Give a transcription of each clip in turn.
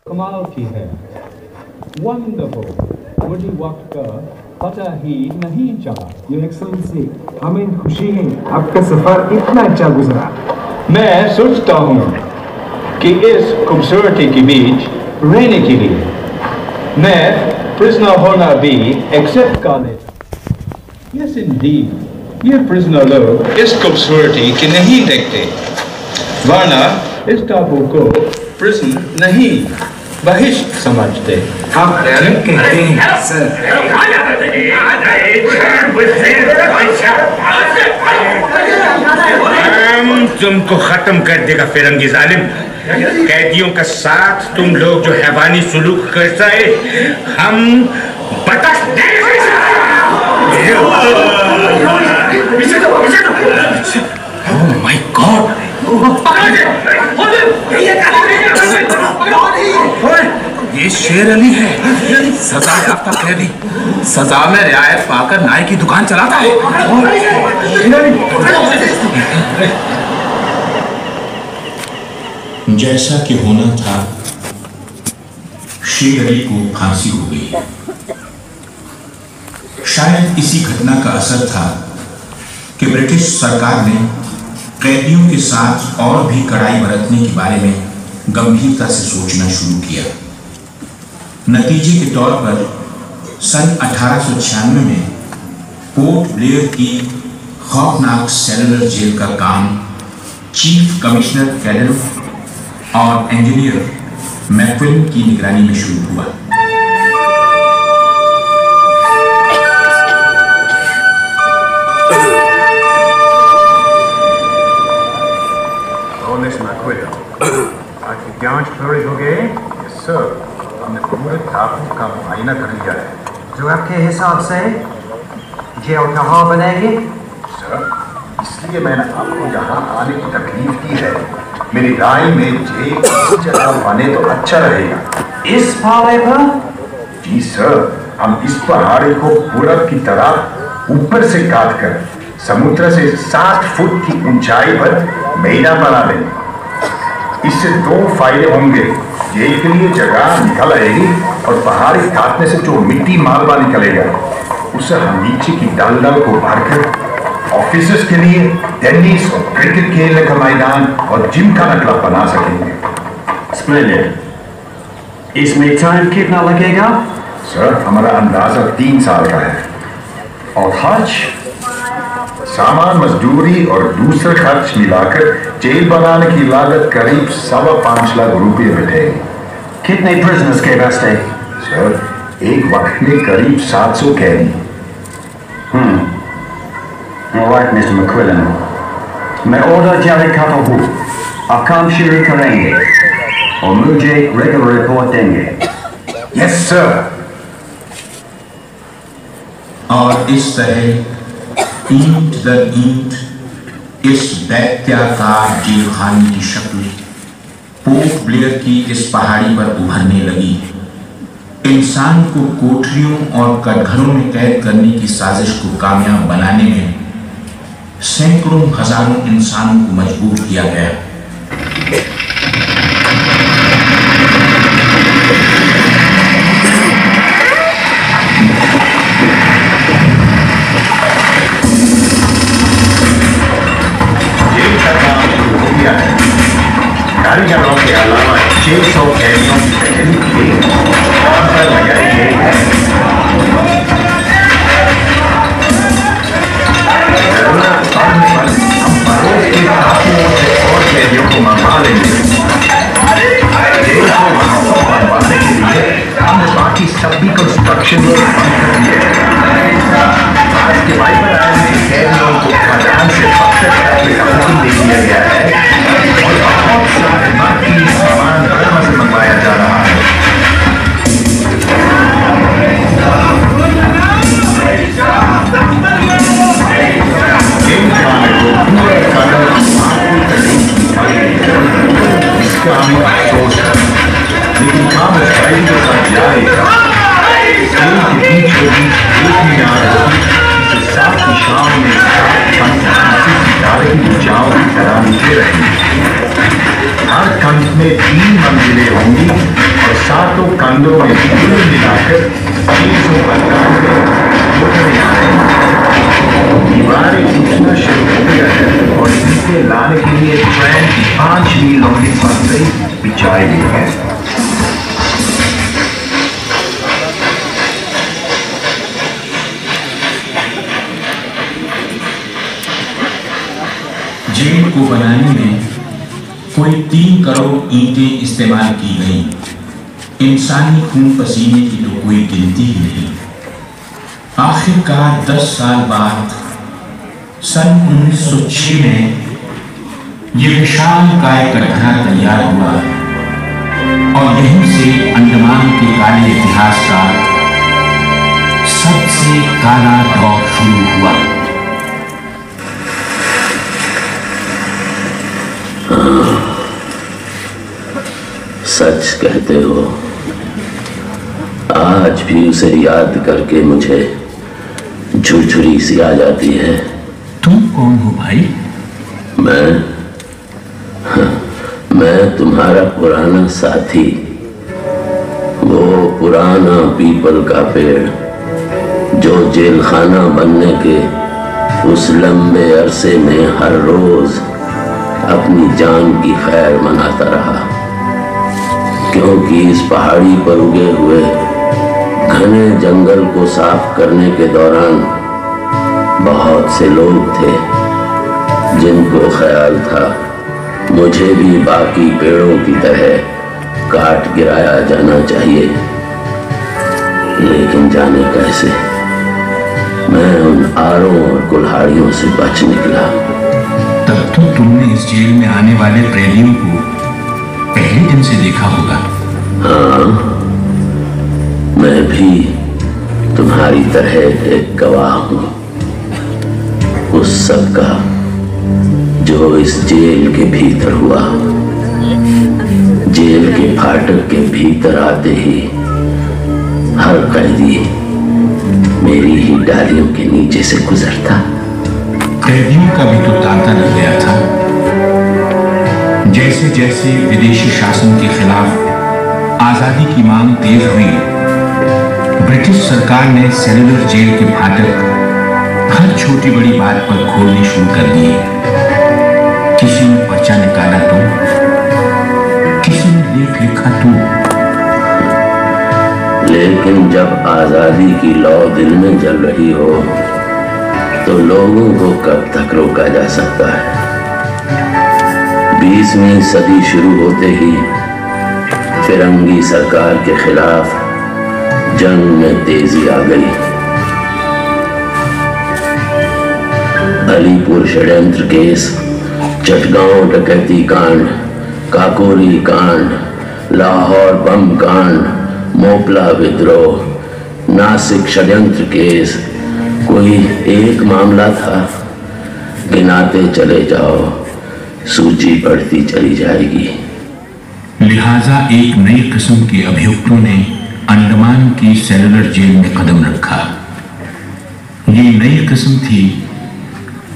कमाल की है। वंडरफुल। मुझे वक्त का पता ही नहीं चला। योर एक्सेलेंसी, हमें खुशी है आपका सफर इतना अच्छा गुजरा। मैं सोचता हूँ कि इस खूबसूरती के बीच रहने के लिए मैं प्रिजनर होना भी एक्सेप्ट कर लेता। यस इंडीड, ये प्रिजनर लोग इस खूबसूरती की नहीं देखते, वरना इस टापू को प्रिजन नहीं बहिष्ट समझते। आप ठीक कहते हैं सर। तुमको खत्म कर देगा फिरंगी जालिम। कैदियों का साथ तुम लोग जो हैवानी सुलूक करता है, हम बर्दाश्त नहीं कर सकते। ओह माय गॉड, ये शेर अली है, सजा याफ्ता कैदी, सजा में रियायत पाकर नाई की दुकान चलाता है। जैसा कि होना था, शेर अली को फांसी हो गई। शायद इसी घटना का असर था कि ब्रिटिश सरकार ने कैदियों के साथ और भी कड़ाई बरतने के बारे में गंभीरता से सोचना शुरू किया। नतीजे के तौर पर सन 1896 में पोर्ट ब्लेयर की खौफनाक सेलुलर जेल का काम चीफ कमिश्नर फेडरल और इंजीनियर मैक्विलन की निगरानी में शुरू हुआ। आपकी जांच पूरी हो गई? यस सर, हमने पूरे टापू का मुआयना कर लिया है। जो आपके हिसाब से जेल कहाँ बनेगी? सर, इसलिए मैंने आपको यहाँ आने की तकलीफ की है। मेरी राय में जेल इस जगह बने तो अच्छा रहेगा। इस पहाड़ी पर? जी सर, हम इस पहाड़ी को पूरब की तरफ ऊपर से काट कर समुद्र से 60 फुट की ऊंचाई पर मैदान बना देंगे। इससे दो फायदे होंगे। जेल के लिए जगह निकल आएगी और पहाड़ी काटने से जो मिट्टी मालवा निकलेगा उससे हम नीचे की दलदल को भरकर ऑफिसर्स के लिए टेनिस और क्रिकेट खेलने का मैदान और जिम का क्लब बना सकेंगे। स्प्लेंडेड। इसमें टाइम कितना लगेगा? सर, हमारा अंदाजा 3 साल का है और खर्च, सामान, मजदूरी और दूसरे खर्च मिलाकर जेल बनाने की लागत करीब 5.25 लाख रुपए बैठेगी। कितने प्रिजनर्स के वास्ते? सर, एक वक्त में करीब 700 कैदी। ऑलराइट मिस्टर मैक्विलन, मैं ऑर्डर जारी करता हूँ। आप काम शुरू करेंगे और मुझे रेगुलर रिपोर्ट देंगे। Yes sir. और इस तरह ईंट दर ईंट इस दैत्याकार जेलखाने की शक्ल पोर्ट ब्लेयर की इस पहाड़ी पर उभरने लगी। इंसान को कोठरियों और कटघरों में कैद करने की साजिश को कामयाब बनाने में सैकड़ों हजारों इंसानों को मजबूर किया गया। कारीगरों के अलावा 600 कैदियों की तकलीफ काम पर लगाई गई है। जरूरत पड़ने पर हम पड़ोस के टापुओं से और कैदियों को मंगवा लेंगे। जेल को वहां बनवाने के लिए हमने बाकी सभी कंस्ट्रक्शन बंद कर दिए। आज के वाइपर आयन में कैदियों को खदान से पत्थर काटने का हुक्म दे दिया गया है और बहुत सारे बाकी सामान बर्मा से मंगवाया जा रहा है। इसका हमें अफसोस है, लेकिन काम स्टाइल के साथ जाएगा। के बीचों बीच एक मीनार होगी जिसे 7 दिशाओं में सितारे की बुझाओं की तरह नीचे रहेंगे। हर खंड में 3 मंजिलें होंगी और कंधों में कुल मिलाकर 300 अंदाज में उठने आ रहे हैं। दीवारें टूटना शुरू हो गया है और इसे लाने के लिए ट्रेन 5 मील लंबी पटरी बिछाई गई है। जेल को बनाने में कोई 3 करोड़ ईंटें इस्तेमाल की गई। इंसानी खून पसीने की तो कोई गिनती ही नहीं। आखिरकार 10 साल बाद सन 1906 में यह विशालकाय कटघरा तैयार हुआ और यहीं से अंडमान के काले इतिहास का सबसे काला दौर शुरू हुआ। सच कहते हो, आज भी उसे याद करके मुझे झुरझुरी सी आ जाती है। तुम कौन हो भाई? मैं तुम्हारा पुराना साथी, वो पुराना पीपल का पेड़ जो जेल खाना बनने के उस लंबे अरसे में हर रोज अपनी जान की खैर मनाता रहा, क्योंकि इस पहाड़ी पर उगे हुए घने जंगल को साफ करने के दौरान बहुत से लोग थे जिनको ख्याल था मुझे भी बाकी पेड़ों की तरह काट गिराया जाना चाहिए, लेकिन जाने कैसे मैं उन आरों और कुल्हाड़ियों से बच निकला। तब तो तुमने इस जेल में आने वाले प्रेमियों को पहले दिन से देखा होगा। हाँ, मैं भी तुम्हारी तरह एक गवाह हूं उस सब का जो इस जेल के भीतर हुआ। जेल के फाटक के भीतर आते ही हर कैदी मेरी ही डालियों के नीचे से गुजरता। कैदियों का भी तो तांता लग गया था। जैसे जैसे विदेशी शासन के खिलाफ आजादी की मांग तेज हुई, ब्रिटिश सरकार ने सेलुलर जेल के फाटक हर छोटी बड़ी बात पर खोलने शुरू कर दिए। किसी ने पर्चा निकाला तो, किसी ने लेख लिखा तो। लेकिन जब आजादी की लौ दिल में जल रही हो तो लोगों को कब तक रोका जा सकता है। 20वीं सदी शुरू होते ही फिरंगी सरकार के खिलाफ जंग में तेजी आ गई। अलीपुर षड्यंत्र केस, चटगांव डकैती कांड, काकोरी कांड, लाहौर बम कांड, मोपला विद्रोह, नासिक षड्यंत्र केस, कोई एक मामला था। गिनाते चले जाओ, सूची बढ़ती चली जाएगी। लिहाजा एक नई किस्म के अभियुक्तों ने अंडमान की सेलुलर जेल में कदम रखा। ये नई किस्म थी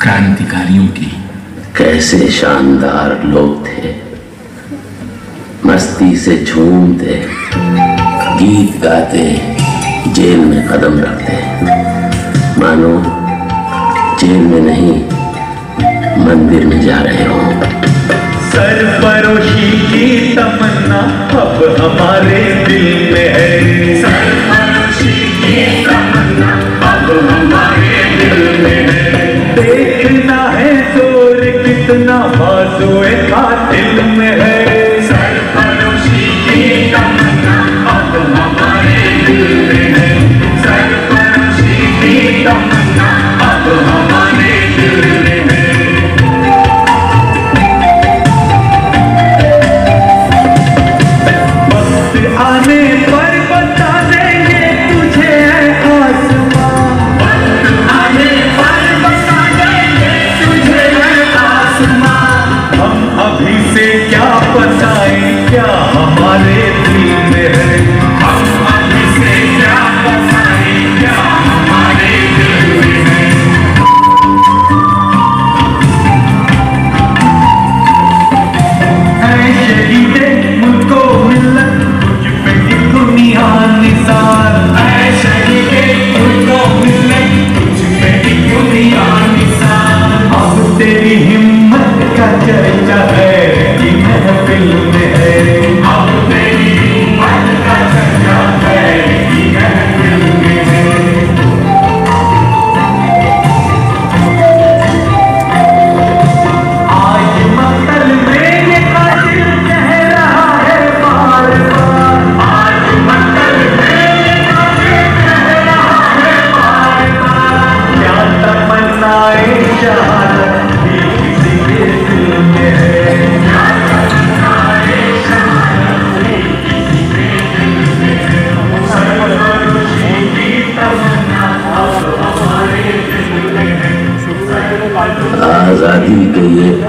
क्रांतिकारियों की। कैसे शानदार लोग थे, मस्ती से झूमते, गीत गाते, जेल में कदम रखते, मानो जेल में नहीं मंदिर में जा रहे हो। सरफरोशी की तमन्ना अब हमारे दिल में है। सरफरोशी की तमन्ना अब हमारे दिल में है। देखना है जोर कितना बाजुए कातिल में है। सरफरोशी की तमन्ना अब हमारे दिल में है। सरफरोशी की तमन्ना अब हमारे दिल में है। वक्त आने पर बता देंगे तुझे है आसमां। वक्त आने पर बता देंगे तुझे है आसमां। हम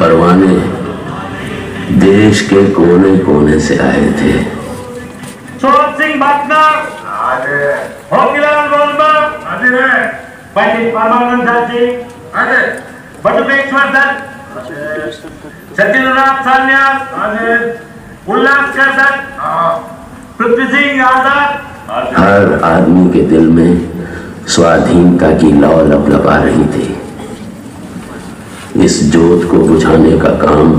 परवाने देश के कोने कोने से आए थे। छोड़ सिंह भटनागर, होकीलाल गोलबर, पंडित परमानंद दत्त जी, बटुकेश्वर दत्त, सत्यनारायण सान्याल, उल्लासकर दत्त, पृथ्वी सिंह आजाद। हर आदमी के दिल में स्वाधीनता की लौ लपलपा रही थी। इस जोत को बुझाने का काम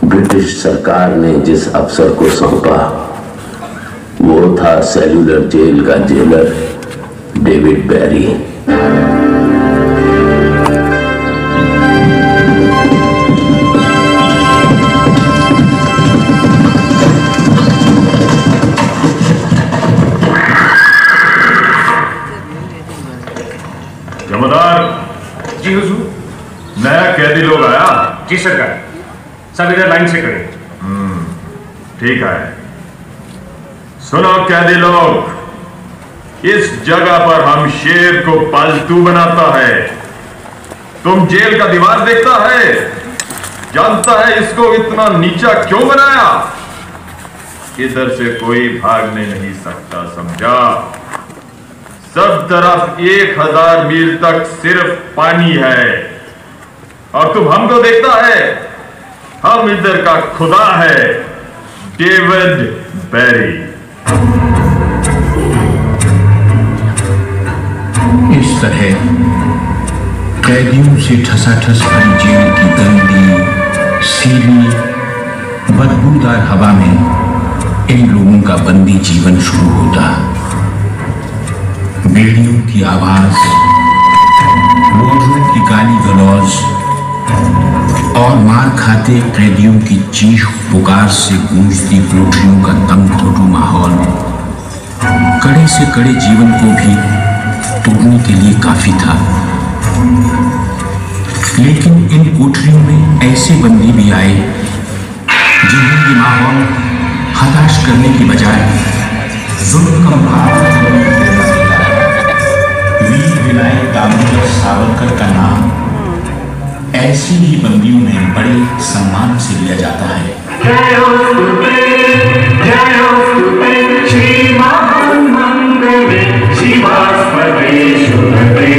ब्रिटिश सरकार ने जिस अफसर को सौंपा वो था सेल्यूलर जेल का जेलर डेविड बैरी। जमादार जी हुजूर। नया कैदी लोग आया? जी सरकार, सब इधर लाइन से खड़े। ठीक है। सुनो कैदी लोग, इस जगह पर हम शेर को पालतू बनाता है। तुम जेल का दीवार देखता है, जानता है इसको इतना नीचा क्यों बनाया? इधर से कोई भागने नहीं सकता, समझा? सब तरफ 1000 मील तक सिर्फ पानी है और तुम हमको देखता है, हम इधर का खुदा है, डेविड बैरी। इस तरह कैदियों से ठसाठस भरी जेल की गंदी, सीली, बदबूदार हवा में इन लोगों का बंदी जीवन शुरू होता। बेड़ियों की आवाज, वार्डरों की गाली गलौज और मार खाते कैदियों की चीख पुकार से गूंजती कोठरियों का दमघोटू माहौल कड़े से कड़े जीवन को भी तोड़ने के लिए काफी था। लेकिन इन कोठरियों में ऐसे बंदी भी आए जिन्हें ये माहौल हताश करने की बजाय जुल्म का भाव। वीर विनायक दामोदर सावरकर का नाम ऐसी ही बंदियों में बड़े सम्मान से लिया जाता है। श्री महान मंगले शिवास्पदे शुभते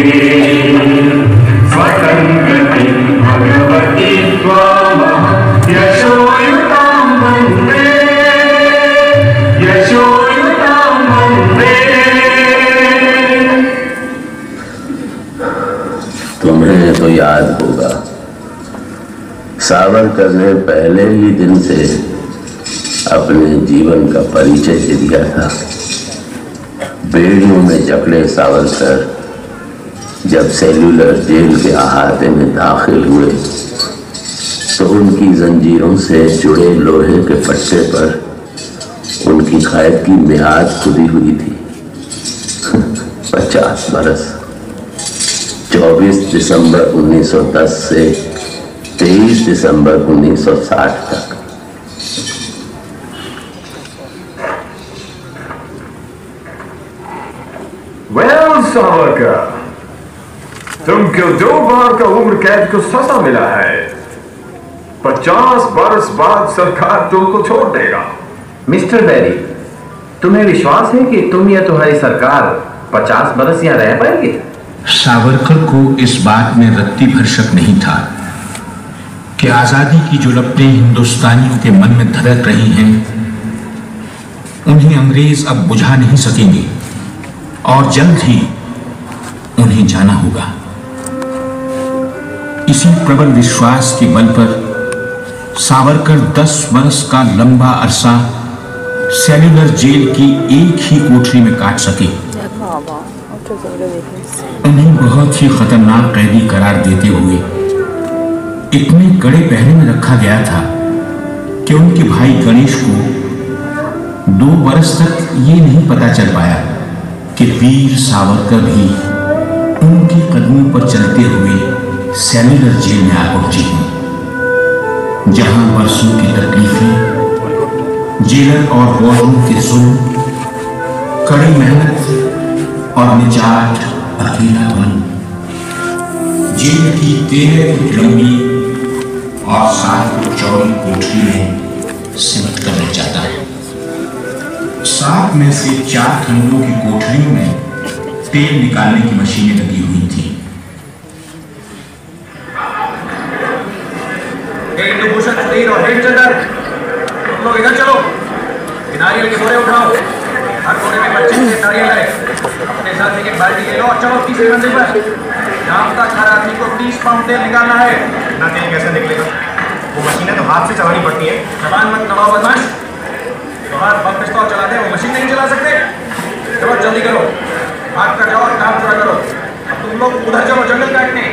स्वतंत्रते भगवती त्वामः यशोयुतां वन्दे यशोयुतां वन्दे। तुम्हें तो याद होगा, सावरकर ने पहले ही दिन से अपने जीवन का परिचय दे दिया था। बेड़ियों में जकड़े सावरकर जब सेल्यूलर जेल के अहाते में दाखिल हुए तो उनकी जंजीरों से जुड़े लोहे के पट्टे पर उनकी कैद की मियाद खुदी हुई थी 50 बरस। 24 दिसंबर 1910 से 23 दिसंबर 1960 तक। वेल सावरकर, तुमको 2 बार का उम्र कैद को सजा मिला है। 50 बरस बाद सरकार तुमको छोड़ देगा। मिस्टर बैरी, तुम्हें विश्वास है कि तुम या तुम्हारी सरकार 50 बरस यहाँ रह पाएगी? सावरकर को इस बात में रत्ती भर शक नहीं था कि आजादी की जो लपटें हिंदुस्तानियों के मन में धड़क रही हैं उन्हें अंग्रेज अब बुझा नहीं सकेंगे और जल्द ही उन्हें जाना होगा। इसी प्रबल विश्वास के बल पर सावरकर 10 बरस का लंबा अरसा सेल्यूलर जेल की एक ही कोठरी में काट सके। उन्हें बहुत ही खतरनाक कैदी करार देते हुए इतने कड़े पहरे में रखा गया था कि उनके भाई गणेश को 2 बरस तक ये नहीं पता चल पाया कि वीर सावरकर भी उनके कदमों पर चलते हुए सेल्यूलर जेल में आ पहुंचे हैं, जहां बरसों की तकलीफें, जेलर और वार्डरों के जुल्म, कड़ी मेहनत और निजात, अकेलापन, जेल की 13 फुट लंबी और 7 फुट चौड़ी कोठरी में सिमट कर रह जाता है। 7 में से 4 खंडों की कोठरियों में तेल निकालने की मशीनें लगी हुई थी। तुम लोग इधर चलो, नारियल के बोरे उठाओ, हर बोरे में 25 नारियल है, अपने साथ एक बाल्टी ले लो और चलो तीसरे मंजिल पर। शाम तक हर आदमी को 30 पाउंड तेल निकालना है। ना तेल कैसे निकलेगा? वो मशीनें तो हाथ से चलानी पड़ती है। जबान मत दबाओ बदमाश, तुम्हारा बम पिस्तौल चलाते हैं, वो मशीन नहीं चला सकते। चलो जल्दी करो, हाथ कर जाओ और काम पूरा करो। अब तुम लोग उधर चलो जंगल काटने।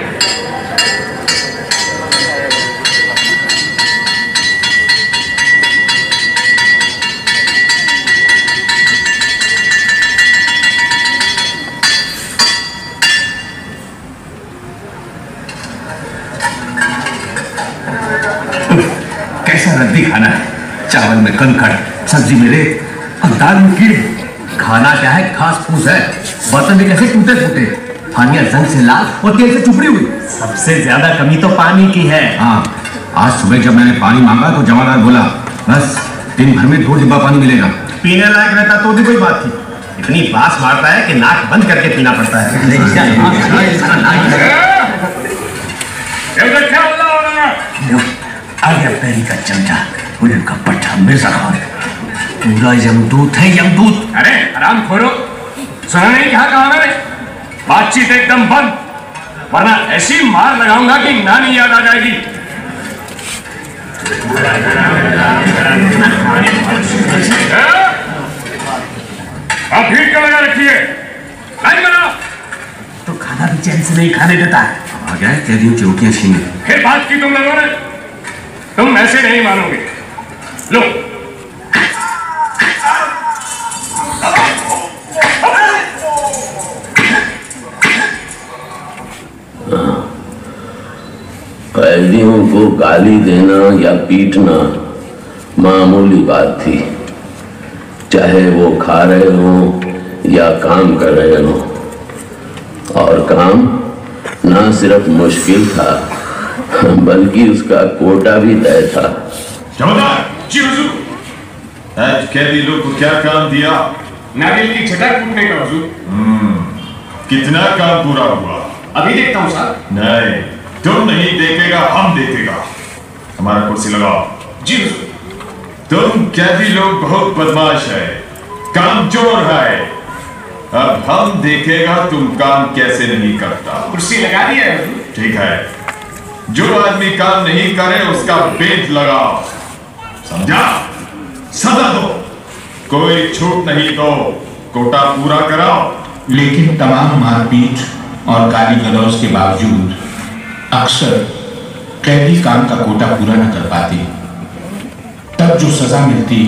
कैसा रद्दी खाना है, चावल में कंकड़, सब्जी में रेत और दाल में कीड़े। खाना क्या है, घास फूस है। बर्तन भी कैसे टूटे फूटे, हानिया जंग से लाल और तेल से चुपड़ी हुई। सबसे ज्यादा कमी तो पानी की है। हाँ, आज सुबह जब मैंने पानी मांगा तो जमादार बोला बस दिन भर में 2 डिब्बा पानी मिलेगा। पीने लायक रहता तो भी कोई बात थी, इतनी बास मारता है कि नाक बंद करके पीना पड़ता है। आ गया पैरी का चमचा, उन्हें का पट्टा मिर्जा खान, पूरा यमदूत है यमदूत। अरे आराम खोलो, सुना नहीं क्या कहा मैंने? बातचीत एकदम बंद, वरना ऐसी मार लगाऊंगा कि नानी याद आ जाएगी। आप भीड़ का लगा रखिए, लाइन बनाओ। तो खाना भी चैन से नहीं खाने देता है। आ गया कैदियों की रोटियां छीने। फिर बात की तुम लोगों ने, तुम ऐसे नहीं मानोगे। लो कैदियों को गाली देना या पीटना मामूली बात थी, चाहे वो खा रहे हो या काम कर रहे हो। और काम ना सिर्फ मुश्किल था बल्कि उसका कोटा भी तय था। जमादार जी हुजूर, आज कैदी लोग को क्या काम दिया? नारियल की छटा कूटने का हुजूर। कितना काम पूरा हुआ? अभी देखता हूँ साहब। नहीं, तुम नहीं देखेगा, हम देखेगा। हमारा कुर्सी लगाओ। जी हुजूर। तुम कैदी लोग बहुत बदमाश है, कामचोर है। अब हम देखेगा तुम काम कैसे नहीं करता। कुर्सी लगा दी है हुजूर। ठीक है, जो आदमी काम नहीं करे उसका पेट लगाओ, समझा? सजा दो, कोई छूट नहीं दो, कोटा पूरा कराओ। लेकिन तमाम मारपीट और गाली गलौज के बावजूद अक्सर कैदी काम का कोटा पूरा न कर पाते। तब जो सजा मिलती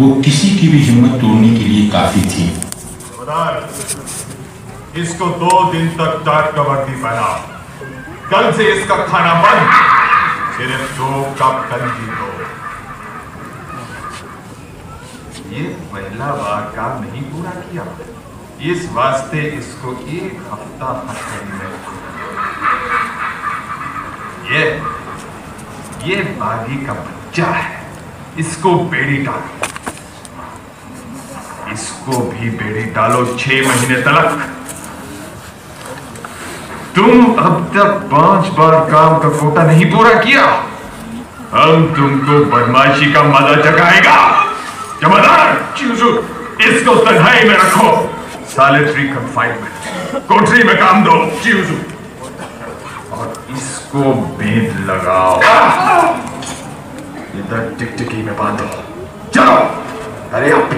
वो किसी की भी हिम्मत तोड़ने के लिए काफी थी। इसको 2 दिन तक टाट का वर्दी पहना, कल से इसका खाना बंद, सिर्फ 2 कप कंजी दो। ये पहला बार काम नहीं पूरा किया, इस वास्ते इसको 1 हफ्ता हथकड़ी में रखो। ये बागी का बच्चा है, इसको बेड़ी डालो, इसको भी बेड़ी डालो 6 महीने तक। तुम अब तक 5 बार काम का कोटा नहीं पूरा किया, हम तुमको बदमाशी का मजा चखाएगा। जमादार जी हुजूर, इसको तन्हाई में रखो, सॉलिटरी कंफाइनमेंट, कोठरी में काम दो। जी हुजूर। और इसको बेंध लगाओ, इधर टिकटिकी में बांधो। चलो, अरे आप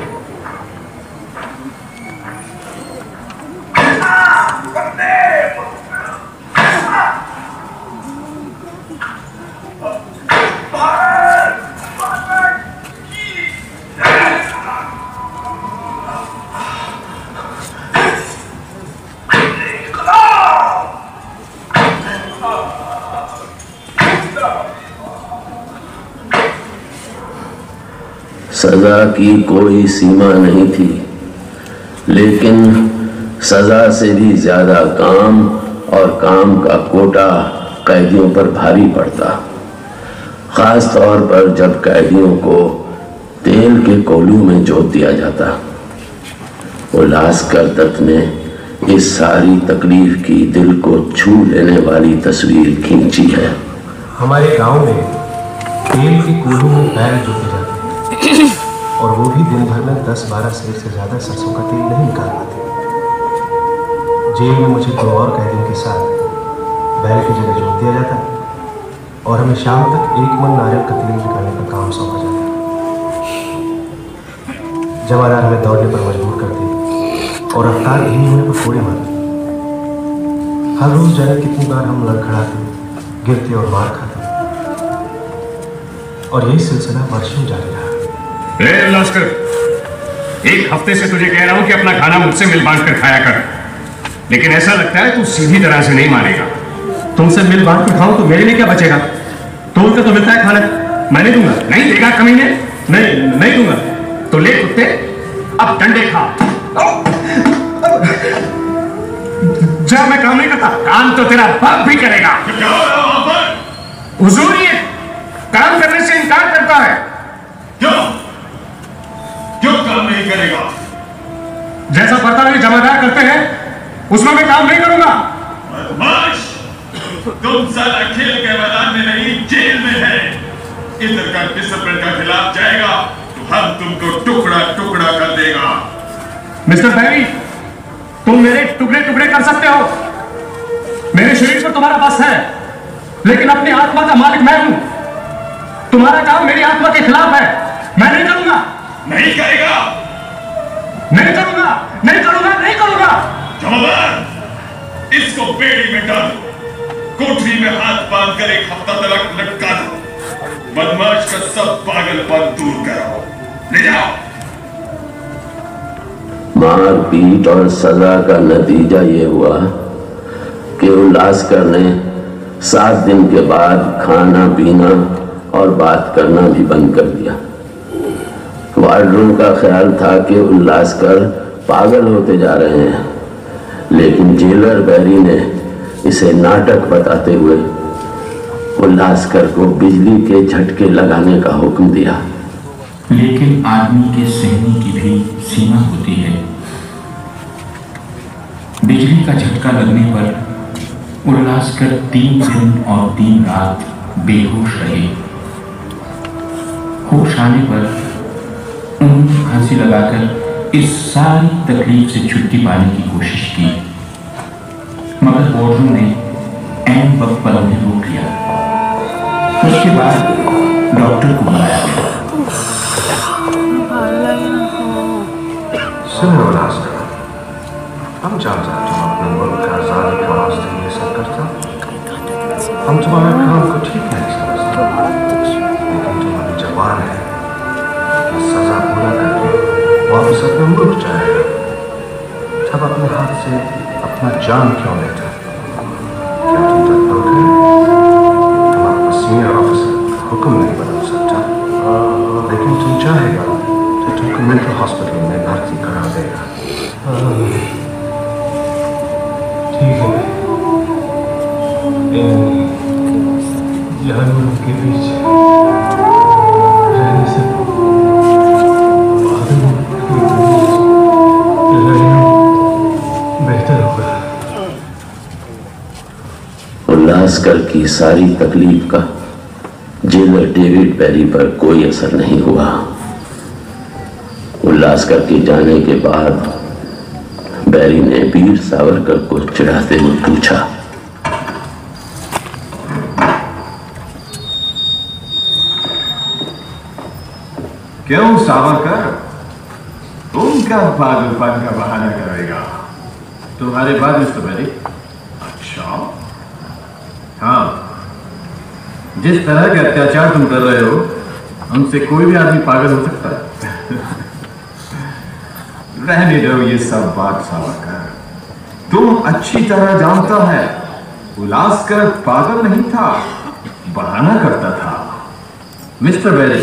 सजा की कोई सीमा नहीं थी, लेकिन सजा से भी ज्यादा काम और काम का कोटा कैदियों पर भारी पड़ता। खास तौर पर जब कैदियों को तेल के कोलू में जोत दिया जाता। उल्लासकर दत्त ने इस सारी तकलीफ की दिल को छू लेने वाली तस्वीर खींची है। हमारे गांव में तेल के कोलू में बैल जोते जाते हैं और वो भी दिन भर में 10-12 सेर से ज्यादा सरसों का तेल नहीं निकाल पाते। जेल में मुझे 2 और कैदियों के साथ बैल की जगह जोत दिया जाता और हमें शाम तक 1 मन नारियल का तेल निकालने का काम सौंपा जाता। जमादार हमें दौड़ने पर मजबूर करते और रफ्तार धीमी होने पर कोड़े मारते। हर रोज जाने कितनी बार हम लड़खड़ाते, गिरते और मार खाते, और यही सिलसिला वर्षों जारी रहा। लश्कर, 1 हफ्ते से तुझे कह रहा हूं कि अपना खाना मुझसे मिल बांट कर खाया कर, लेकिन ऐसा लगता है तू सीधी तरह से नहीं मानेगा। तुमसे मिल बांट कर खाऊं तो मेरे लिए क्या बचेगा? तुमको तो मिलता है खाना, मैं नहीं दूंगा। नहीं देगा कमीने? नहीं दूंगा। तो ले कुत्ते, अब डंडे खा। जा, मैं काम नहीं करता। काम तो तेरा बाप भी करेगा। हुजूर ये काम करने से इनकार करता है। क्यों काम नहीं करेगा? जैसा बर्ताव जमादार करते हैं उसमें मैं काम नहीं करूंगा। बदमाश, तुम साला खेल के मैदान में नहीं जेल में है। इधर का डिसिप्लिन का खिलाफ जाएगा तो हम तुमको टुकड़ा टुकड़ा कर देगा। मिस्टर बैरी, तुम मेरे टुकड़े टुकड़े कर सकते हो। मेरे शरीर पर तुम्हारा बस है, लेकिन अपनी आत्मा का मालिक मैं हूं। तुम्हारा काम मेरी आत्मा के खिलाफ है। मैं नहीं करूंगा। नहीं करेगा? नहीं करूंगा, नहीं करूंगा, नहीं करूंगा। जमादार, इसको बेड़ी में डाल, कोठरी में हाथ बांध कर 1 हफ्ता तक लटका दो। बदमाश का सब पागलपन दूर करो। ले जाओ। मारपीट और सजा का नतीजा ये हुआ कि उल्लासकर ने 7 दिन के बाद खाना पीना और बात करना भी बंद कर दिया। वार्डरूम का ख्याल था कि उल्लासकर पागल होते जा रहे हैं, लेकिन जेलर बैरी ने इसे नाटक बताते हुए उल्लासकर को बिजली के झटके लगाने का हुक्म दिया। लेकिन आदमी के सहने की भी सीमा होती है। बिजली का झटका लगने पर उल्लासकर 3 दिन और 3 रात बेहोश रहे। होश आने पर उन्होंने फांसी लगाकर इस सारी तकलीफ से छुट्टी पाने की कोशिश की, मगर वार्डन ने ऐन वक्त पर उन्हें रोक लिया। उसके बाद डॉक्टर को बुलाया गया। सुनो उल्लासकर, हम जानते हैं तुम अपने मुल्क का आजादी के वास्ते ये सब करते हो। हम तुम्हारे काम को ठीक नहीं समझते, लेकिन तुम अभी जवान है। सजा पूरा करके वापस अपने मुल्क जाएगा, तब अपने हाथ से अपना जान क्यों लेता? क्या तुम तक लोग हैं? तुम्हारा सीनियर ऑफिसर हुक्म नहीं बदल सकता, लेकिन तुम चाहेगा तो तुमको मेंटल हॉस्पिटल में भर्ती करा देगा। ठीक है, जानवरों के बीच रहने से बेहतर होगा। उल्लासकर की सारी तकलीफ का जेलर डेविड बैरी पर कोई असर नहीं हुआ। उल्लासकर के जाने के बाद बैरी ने वीर सावरकर को चिढ़ाते हुए पूछा, क्यों सावरकर, तुम क्या पागलपन का बहाना करेगा? तुम्हारे बाद मिस्टर बैरी? अच्छा, हाँ, जिस तरह के अत्याचार तुम कर रहे हो उनसे कोई भी आदमी पागल हो सकता है। रहने दो ये सब बात सावरकर, तुम अच्छी तरह जानता है उल्लासकर पागल नहीं था, बहाना करता था। मिस्टर बैरी,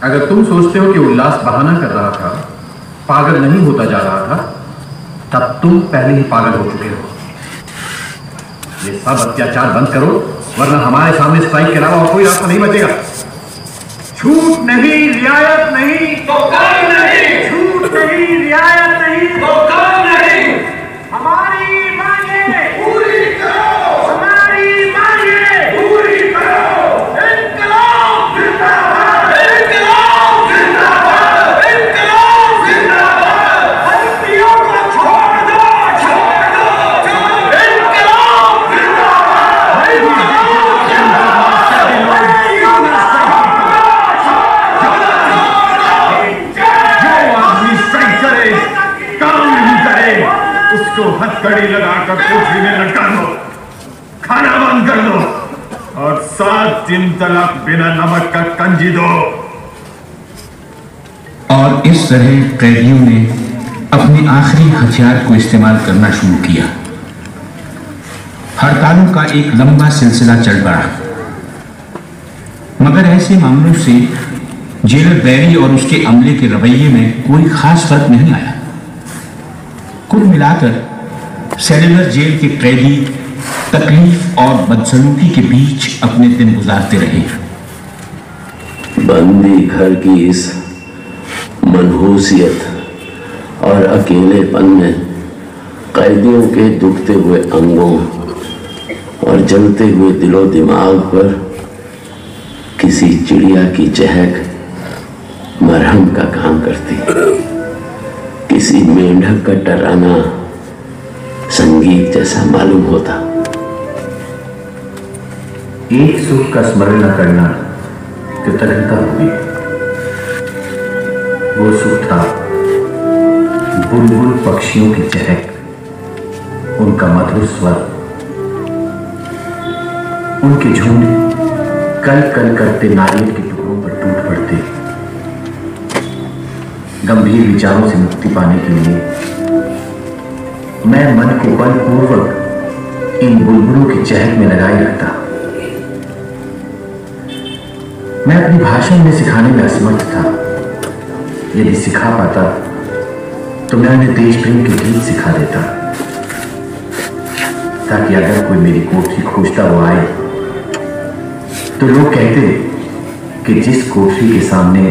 अगर तुम सोचते हो कि उल्लास बहाना कर रहा था, पागल नहीं होता जा रहा था, तब तुम पहले ही पागल हो चुके हो। ये सब अत्याचार बंद करो वरना हमारे सामने स्ट्राइक के अलावा और कोई रास्ता नहीं बचेगा। छूट नहीं, रियायत नहीं तो काम नहीं। छूट नहीं, रियायत नहीं तो काम नहीं। हमारी मांगे पूरी करो, हमारी मांगे पूरी करो। इनकलाब जिंदाबाद, इनकलाब जिंदाबाद, इनकलाब जिंदाबाद। हल्दियों को छोड़ दो, छोड़ दो, इनकलाब जिंदाबाद, इनकलाब जिंदाबाद। जो आदमी स्ट्राइक करे, काम नहीं करे, उसको हथकड़ी लगाकर कोठरी में लटका दो, खाना बंद कर दो और 7 दिन तक बिना नमक का कंजी दो। और इस तरह कैदियों ने अपने आखिरी हथियार को इस्तेमाल करना शुरू किया। हड़तालों का एक लंबा सिलसिला चल पड़ा, मगर ऐसे मामलों से जेलर बैरी और उसके अमले के रवैये में कोई खास फर्क नहीं आया। कुल मिलाकर सेलुलर जेल के कैदी तकलीफ और बदसलूकी के बीच अपने दिन गुजारते रहे। बंदी घर की इस मनहूसियत और अकेलेपन ने कैदियों के दुखते हुए अंगों और जलते हुए दिलो दिमाग पर किसी चिड़िया की चहक मरहम का काम करती, किसी मेंढक का टर्राना संगीत जैसा मालूम होता। एक सुख का स्मरण न करना कृतज्ञता होगी। वो सुख था बुलबुल पक्षियों की चहक, उनका मधुर स्वर, उनके झुंड कल कल करते नारियल के टुकड़ों पर टूट पड़ते। गंभीर विचारों से मुक्ति पाने के लिए मैं मन को बलपूर्वक इन बुलबुलों की चहक में लगाए रखता। मैं अपनी भाषण में सिखाने में असमर्थ था। यदि सिखा पाता तो मैं उन्हें देश प्रेम के गीत सिखा देता, ताकि अगर कोई मेरी कोठरी खोजता वो आए तो लोग कहते कि जिस कोठरी के सामने